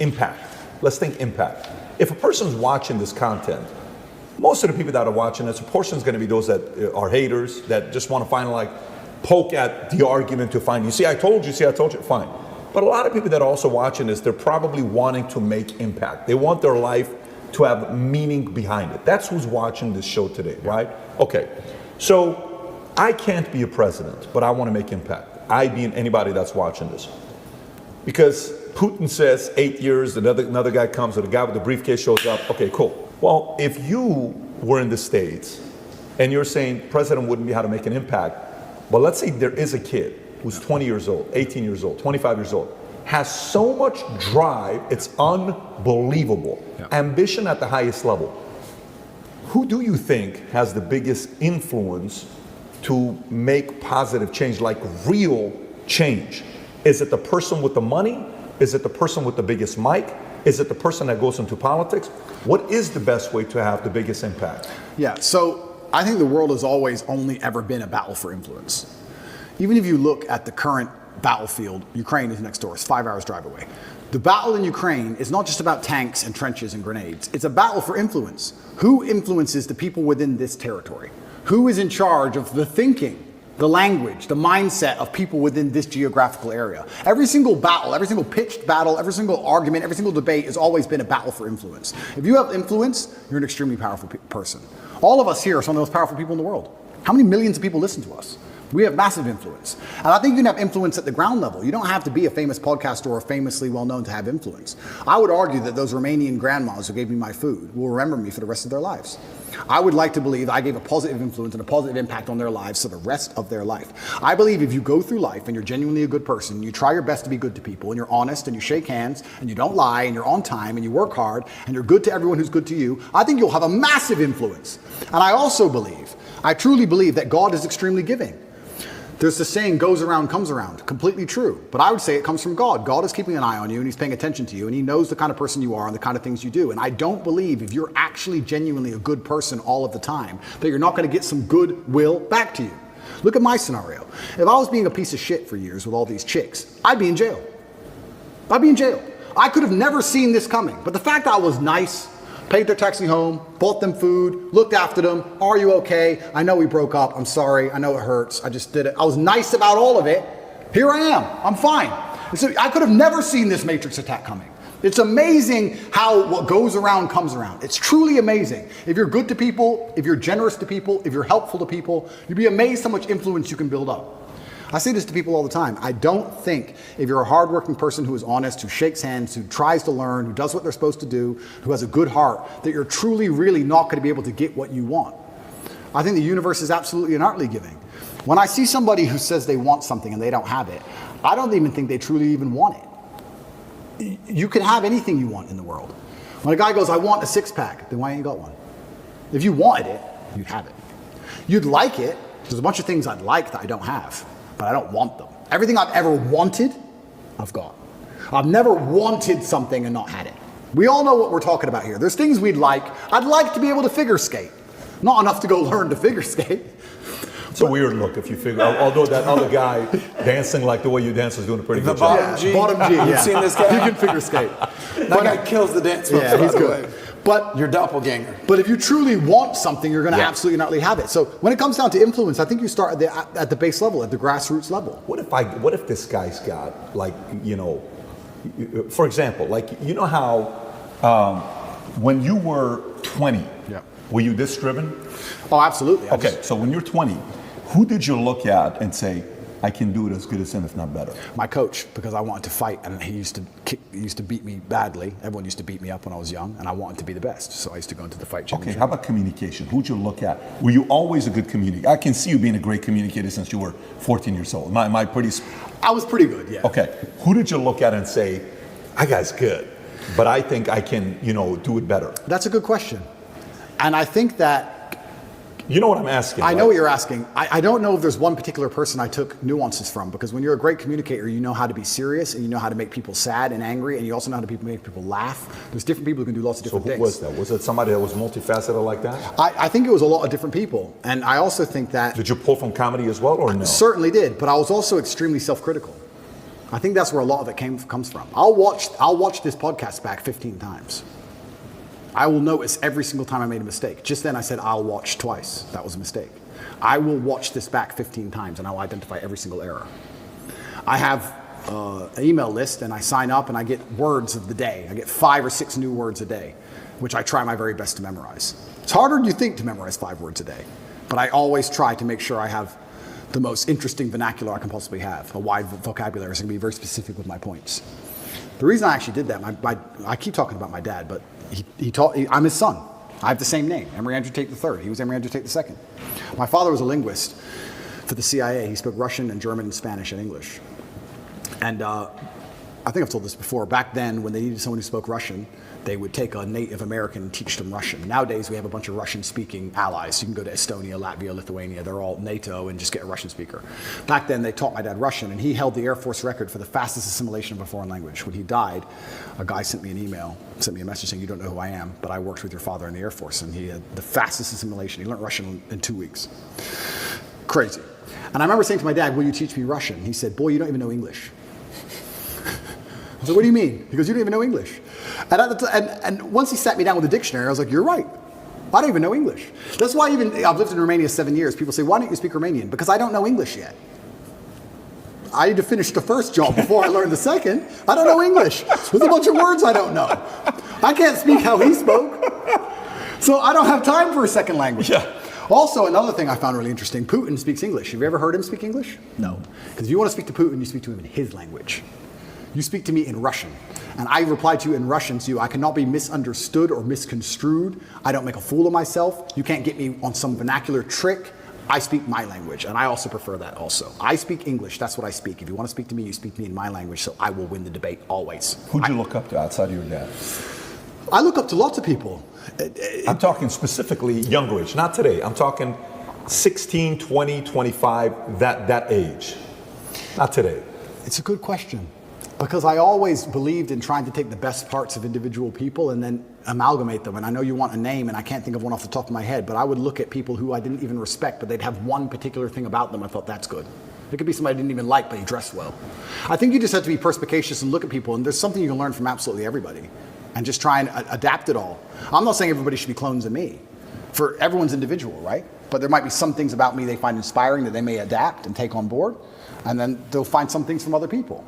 Impact. Let's think impact. If a person's watching this content, most of the people that are watching this, a portion is going to be those that are haters, that just want to find poke at the argument to find, you see, I told you, fine. But a lot of people that are also watching this, they're probably wanting to make impact. They want their life to have meaning behind it. That's who's watching this show today, right? Okay, so I can't be a president, but I want to make impact. I being anybody that's watching this. Because Putin says 8 years, another guy comes, or the guy with the briefcase shows up, okay, cool. Well, if you were in the States and you're saying president wouldn't be how to make an impact, but let's say there is a kid who's 20 years old, 18 years old, 25 years old, has so much drive, it's unbelievable. Yeah. Ambition at the highest level. Who do you think has the biggest influence to make positive change, like real change? Is it the person with the money? Is it the person with the biggest mic? Is it the person that goes into politics? What is the best way to have the biggest impact? Yeah, so I think the world has always only ever been a battle for influence. Even if you look at the current battlefield, Ukraine is next door, it's 5 hours drive away. The battle in Ukraine is not just about tanks and trenches and grenades. It's a battle for influence. Who influences the people within this territory? Who is in charge of the thinking, the language, the mindset of people within this geographical area? Every single battle, every single pitched battle, every single argument, every single debate has always been a battle for influence. If you have influence, you're an extremely powerful person. All of us here are some of the most powerful people in the world. How many millions of people listen to us? We have massive influence. And I think you can have influence at the ground level. You don't have to be a famous podcaster or famously well-known to have influence. I would argue that those Romanian grandmas who gave me my food will remember me for the rest of their lives. I would like to believe I gave a positive influence and a positive impact on their lives for the rest of their life. I believe if you go through life and you're genuinely a good person, you try your best to be good to people, and you're honest, and you shake hands, and you don't lie, and you're on time, and you work hard, and you're good to everyone who's good to you, I think you'll have a massive influence. And I also believe, I truly believe that God is extremely giving. There's the saying, goes around, comes around. Completely true. But I would say it comes from God. God is keeping an eye on you, and he's paying attention to you, and he knows the kind of person you are and the kind of things you do. And I don't believe if you're actually genuinely a good person all of the time, that you're not going to get some goodwill back to you. Look at my scenario. If I was being a piece of shit for years with all these chicks, I'd be in jail. I'd be in jail. I could have never seen this coming. But the fact that I was nice, paid their taxi home, bought them food, looked after them. Are you okay? I know we broke up. I'm sorry. I know it hurts. I just did it. I was nice about all of it. Here I am. I'm fine. So I could have never seen this Matrix attack coming. It's amazing how what goes around comes around. It's truly amazing. If you're good to people, if you're generous to people, if you're helpful to people, you'd be amazed how much influence you can build up. I say this to people all the time. I don't think if you're a hardworking person who is honest, who shakes hands, who tries to learn, who does what they're supposed to do, who has a good heart, that you're truly, really not going to be able to get what you want. I think the universe is absolutely and utterly giving. When I see somebody who says they want something and they don't have it, I don't even think they truly even want it. You can have anything you want in the world. When a guy goes, I want a six-pack, then why ain't you got one? If you wanted it, you'd have it. You'd like it. There's a bunch of things I'd like that I don't have. But I don't want them. Everything I've ever wanted, I've got. I've never wanted something and not had it. We all know what we're talking about here. There's things we'd like. I'd like to be able to figure skate. Not enough to go learn to figure skate. It's a weird look if you figure, although that other guy dancing like the way you dance is doing a pretty good job. Bottom G. Bottom G, yeah. You've seen this guy? He can figure skate. That guy kills the dance moves. Yeah, he's good. But your doppelganger. But if you truly want something, you're going to absolutely not have it. So when it comes down to influence, I think you start at the base level, at the grassroots level. What if this guy's got, for example, you know how when you were 20, were you this driven? Oh, absolutely. Okay, so when you're 20, who did you look at and say, I can do it as good as him, if not better? My coach, because I wanted to fight, and he used to beat me badly. Everyone used to beat me up when I was young, and I wanted to be the best. So I used to go into the fight championship. Okay, how about communication? Who'd you look at? Were you always a good communicator? I can see you being a great communicator since you were 14 years old. I was pretty good, yeah. Okay, who did you look at and say, that guy's good, but I think I can, do it better? That's a good question. And I think that you know what I'm asking. I know what you're asking. I don't know if there's one particular person I took nuances from, because when you're a great communicator, you know how to be serious, and you know how to make people sad and angry, and you also know how to make people laugh. There's different people who can do lots of different things. So who was that? Was it somebody that was multifaceted like that? I think it was a lot of different people. And I also think that... Did you pull from comedy as well, or no? Certainly did, but I was also extremely self-critical. I think that's where a lot of it comes from. I'll watch this podcast back 15 times. I will notice every single time I made a mistake. Just then I said I'll watch twice. That was a mistake. I will watch this back 15 times and I'll identify every single error. I have an email list and I sign up and I get words of the day. I get 5 or 6 new words a day, which I try my very best to memorize. It's harder than you think to memorize 5 words a day, but I always try to make sure I have the most interesting vernacular I can possibly have, a wide vocabulary, so I can be very specific with my points. The reason I actually did that, I keep talking about my dad, but I'm his son. I have the same name, Emory Andrew Tate III. He was Emory Andrew Tate II. My father was a linguist for the CIA. He spoke Russian and German and Spanish and English. And I think I've told this before. Back then, when they needed someone who spoke Russian, they would take a Native American and teach them Russian. Nowadays, we have a bunch of Russian-speaking allies. You can go to Estonia, Latvia, Lithuania. They're all NATO and just get a Russian speaker. Back then, they taught my dad Russian, and he held the Air Force record for the fastest assimilation of a foreign language. When he died, a guy sent me a message saying, "You don't know who I am, but I worked with your father in the Air Force," and he had the fastest assimilation. He learned Russian in 2 weeks. Crazy. And I remember saying to my dad, "Will you teach me Russian?" He said, "Boy, you don't even know English." I said, "What do you mean?" He goes, "You don't even know English." And once he sat me down with a dictionary, I was like, "You're right. I don't even know English." That's why I've lived in Romania 7 years. People say, "Why don't you speak Romanian?" Because I don't know English yet. I need to finish the first job before I learn the second. I don't know English. There's a bunch of words I don't know. I can't speak how he spoke. So I don't have time for a second language. Yeah. Also, another thing I found really interesting, Putin speaks English. Have you ever heard him speak English? No. Because if you want to speak to Putin, you speak to him in his language. You speak to me in Russian, and I reply to you in Russian, so I cannot be misunderstood or misconstrued. I don't make a fool of myself. You can't get me on some vernacular trick. I speak my language, and I also prefer that also. I speak English. That's what I speak. If you want to speak to me, you speak to me in my language, so I will win the debate always. Who'd you look up to outside of your dad? I look up to lots of people. I'm talking specifically younger age, not today. I'm talking 16, 20, 25, that age. Not today. It's a good question. Because I always believed in trying to take the best parts of individual people and then amalgamate them. And I know you want a name, and I can't think of one off the top of my head, but I would look at people who I didn't even respect, but they'd have one particular thing about them I thought, that's good. It could be somebody I didn't even like, but he dressed well. I think you just have to be perspicacious and look at people, and there's something you can learn from absolutely everybody, and just try and adapt it all. I'm not saying everybody should be clones of me. For everyone's individual, right? But there might be some things about me they find inspiring that they may adapt and take on board, and then they'll find some things from other people.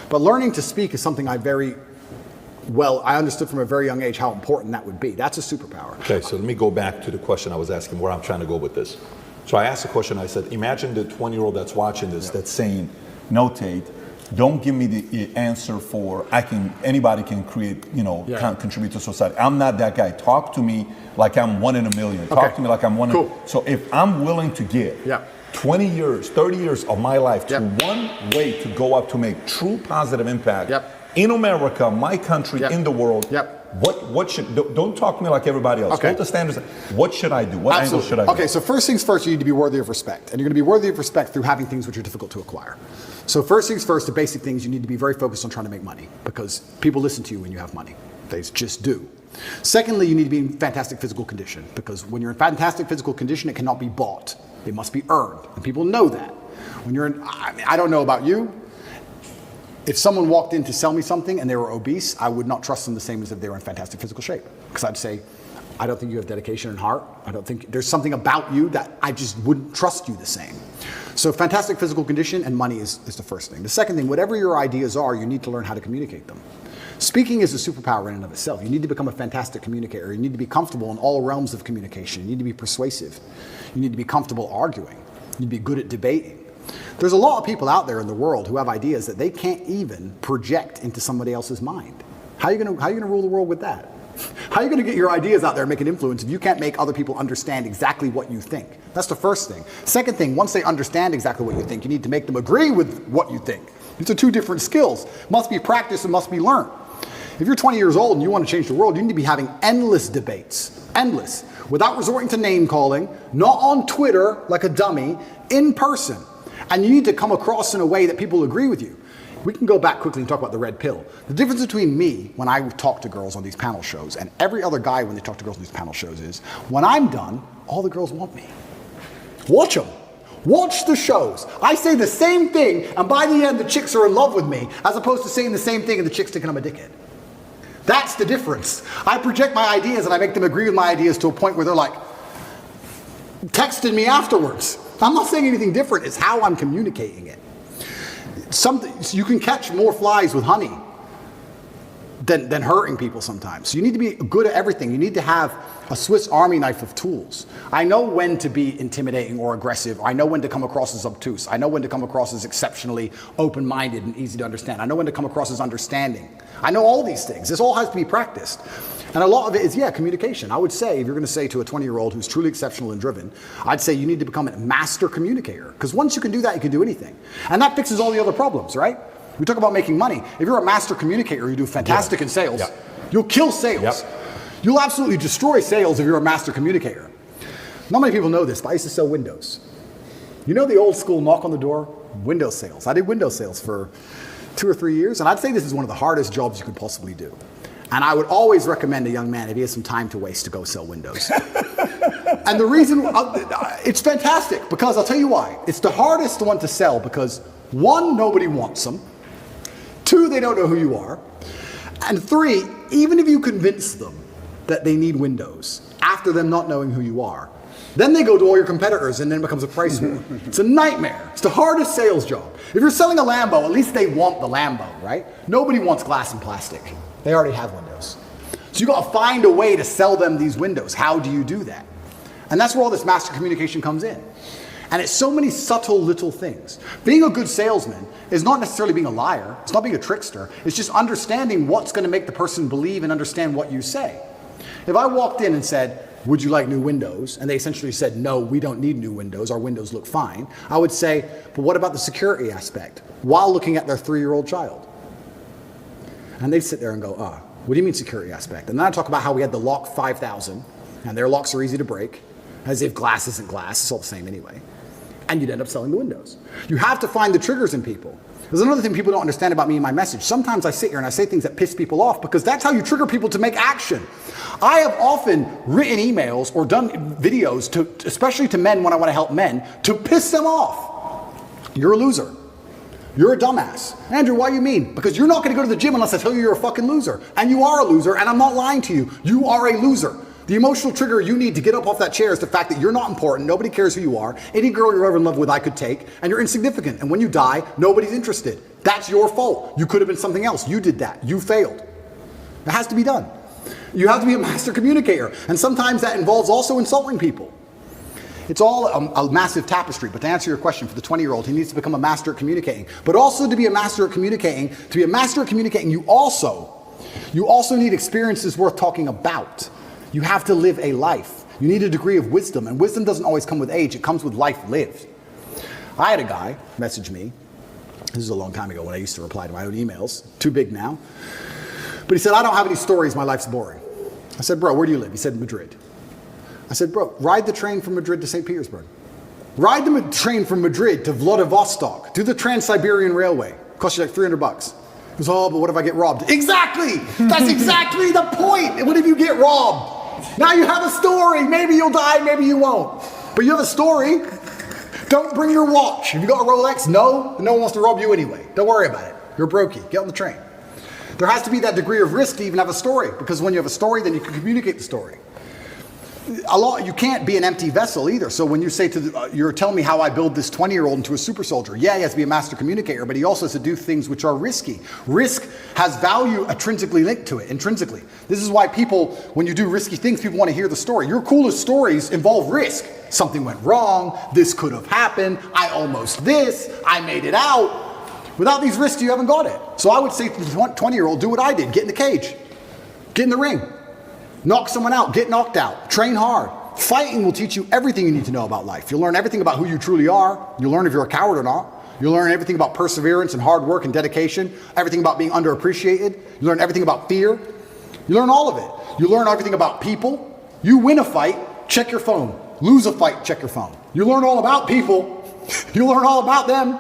But learning to speak is something I understood from a very young age how important that would be. That's a superpower. Okay, so let me go back to the question I was asking, where I'm trying to go with this. So I asked the question, I said, imagine the 20-year-old that's watching this, that's saying, "No, Tate, don't give me the answer for anybody can create, can contribute to society. I'm not that guy. Talk to me like I'm 1 in a million. Talk to me like I'm one in. So if I'm willing to give 20 years, 30 years of my life to one way to go up to make true positive impact in America, my country, in the world, what should, don't talk to me like everybody else. Hold the standards. What should I do? What angle should I go? Okay, so first things first, you need to be worthy of respect. And you're going to be worthy of respect through having things which are difficult to acquire. So first things first, the basic things, you need to be very focused on trying to make money, because people listen to you when you have money. They just do. Secondly, you need to be in fantastic physical condition, because when you're in fantastic physical condition, it cannot be bought. It must be earned, and people know that. When you're in, I don't know about you, if someone walked in to sell me something and they were obese, I would not trust them the same as if they were in fantastic physical shape. Because I'd say, I don't think you have dedication and heart. I don't think there's something about you that I just wouldn't trust you the same. So fantastic physical condition and money is the first thing. The second thing, whatever your ideas are, you need to learn how to communicate them. Speaking is a superpower in and of itself. You need to become a fantastic communicator. You need to be comfortable in all realms of communication. You need to be persuasive. You need to be comfortable arguing. You need to be good at debating. There's a lot of people out there in the world who have ideas that they can't even project into somebody else's mind. How are you going to rule the world with that? How are you going to get your ideas out there and make an influence if you can't make other people understand exactly what you think? That's the first thing. Second thing, once they understand exactly what you think, you need to make them agree with what you think. These are two different skills. Must be practiced and must be learned. If you're 20 years old and you want to change the world, you need to be having endless debates. Endless. Without resorting to name calling, not on Twitter like a dummy, in person. And you need to come across in a way that people agree with you. We can go back quickly and talk about the red pill. The difference between me when I talk to girls on these panel shows and every other guy when they talk to girls on these panel shows is, when I'm done, all the girls want me. Watch them. Watch the shows. I say the same thing, and by the end, the chicks are in love with me, as opposed to saying the same thing and the chicks thinking I'm a dickhead. That's the difference. I project my ideas and I make them agree with my ideas to a point where they're like, texting me afterwards. I'm not saying anything different. It's how I'm communicating it. You can catch more flies with honey than hurting people sometimes. So you need to be good at everything. You need to have a Swiss Army knife of tools. I know when to be intimidating or aggressive. I know when to come across as obtuse. I know when to come across as exceptionally open-minded and easy to understand. I know when to come across as understanding. I know all these things. This all has to be practiced. And a lot of it is, communication. I would say, if you're going to say to a 20-year-old who's truly exceptional and driven, I'd say you need to become a master communicator. Because once you can do that, you can do anything. And that fixes all the other problems, right? We talk about making money. If you're a master communicator, you do fantastic in sales. Yeah. You'll kill sales. Yep. You'll absolutely destroy sales if you're a master communicator. Not many people know this, but I used to sell windows. You know the old school knock on the door? Window sales. I did window sales for 2 or 3 years, and I'd say this is one of the hardest jobs you could possibly do. And I would always recommend a young man, if he has some time to waste, to go sell windows. And the reason, it's fantastic, because I'll tell you why. It's the hardest one to sell because, 1, nobody wants them. 2, they don't know who you are. And 3, even if you convince them that they need windows, after them not knowing who you are, then they go to all your competitors and then it becomes a price war. It's a nightmare. It's the hardest sales job. If you're selling a Lambo, at least they want the Lambo, right? Nobody wants glass and plastic. They already have windows. So you got to find a way to sell them these windows. How do you do that? And that's where all this master communication comes in. And it's so many subtle little things. Being a good salesman is not necessarily being a liar. It's not being a trickster. It's just understanding what's going to make the person believe and understand what you say. If I walked in and said, would you like new windows? And they essentially said, no, we don't need new windows. Our windows look fine. I would say, but what about the security aspect? While looking at their 3-year-old child. And they'd sit there and go, what do you mean security aspect? And then I talk about how we had the lock 5000, and their locks are easy to break, as if glass isn't glass. It's all the same anyway. And you'd end up selling the windows. You have to find the triggers in people. There's another thing people don't understand about me and my message. Sometimes I sit here and I say things that piss people off because that's how you trigger people to make action. I have often written emails or done videos, especially to men when I want to help men, to piss them off. You're a loser. You're a dumbass. Andrew, why do you mean? Because you're not going to go to the gym unless I tell you you're a fucking loser. And you are a loser, and I'm not lying to you. You are a loser. The emotional trigger you need to get up off that chair is the fact that you're not important, nobody cares who you are, any girl you're ever in love with I could take, and you're insignificant. And when you die, nobody's interested. That's your fault. You could have been something else. You did that. You failed. It has to be done. You have to be a master communicator. And sometimes that involves also insulting people. It's all a massive tapestry. But to answer your question, for the 20-year-old, he needs to become a master at communicating. But also to be a master at communicating, you also need experiences worth talking about. You have to live a life. You need a degree of wisdom, and wisdom doesn't always come with age, it comes with life lived. I had a guy message me, this is a long time ago when I used to reply to my own emails, too big now, but he said, I don't have any stories, my life's boring. I said, bro, where do you live? He said, Madrid. I said, bro, ride the train from Madrid to St. Petersburg. Ride the train from Madrid to Vladivostok, do the Trans-Siberian Railway, cost you like $300. He goes, oh, but what if I get robbed? Exactly! That's exactly the point! What if you get robbed? Now you have a story. Maybe you'll die, maybe you won't. But you have a story. Don't bring your watch. Have you got a Rolex? No one wants to rob you anyway. Don't worry about it. You're brokey. Get on the train. There has to be that degree of risk to even have a story, because when you have a story, then you can communicate the story. You can't be an empty vessel either. So when you say you're telling me how I build this 20-year-old into a super soldier, yeah, he has to be a master communicator, but he also has to do things which are risky. Risk has value intrinsically linked to it, intrinsically. This is why people, when you do risky things, people want to hear the story. Your coolest stories involve risk. Something went wrong, this could have happened, I almost this, I made it out. Without these risks, you haven't got it. So I would say to the 20-year-old, do what I did, get in the cage, get in the ring. Knock someone out, get knocked out, train hard. Fighting will teach you everything you need to know about life. You'll learn everything about who you truly are. You'll learn if you're a coward or not. You'll learn everything about perseverance and hard work and dedication, everything about being underappreciated. You learn everything about fear. You learn all of it. You learn everything about people. You win a fight, check your phone. Lose a fight, check your phone. You learn all about people. You learn all about them.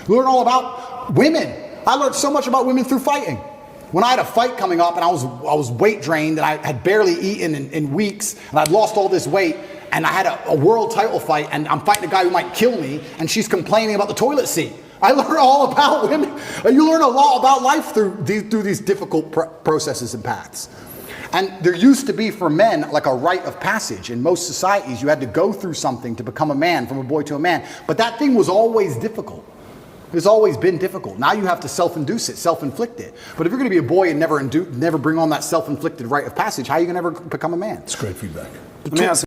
You learn all about women. I learned so much about women through fighting. When I had a fight coming up and I was weight drained and I had barely eaten in weeks and I'd lost all this weight and I had a world title fight, and I'm fighting a guy who might kill me, and she's complaining about the toilet seat. I learned all about women. You learn a lot about life through these difficult processes and paths. And there used to be for men like a rite of passage. In most societies, you had to go through something to become a man, from a boy to a man. But that thing was always difficult. It's always been difficult. Now you have to self-induce it, self-inflict it. But if you're going to be a boy and never bring on that self-inflicted rite of passage, how are you going to ever become a man? It's great feedback. Let me ask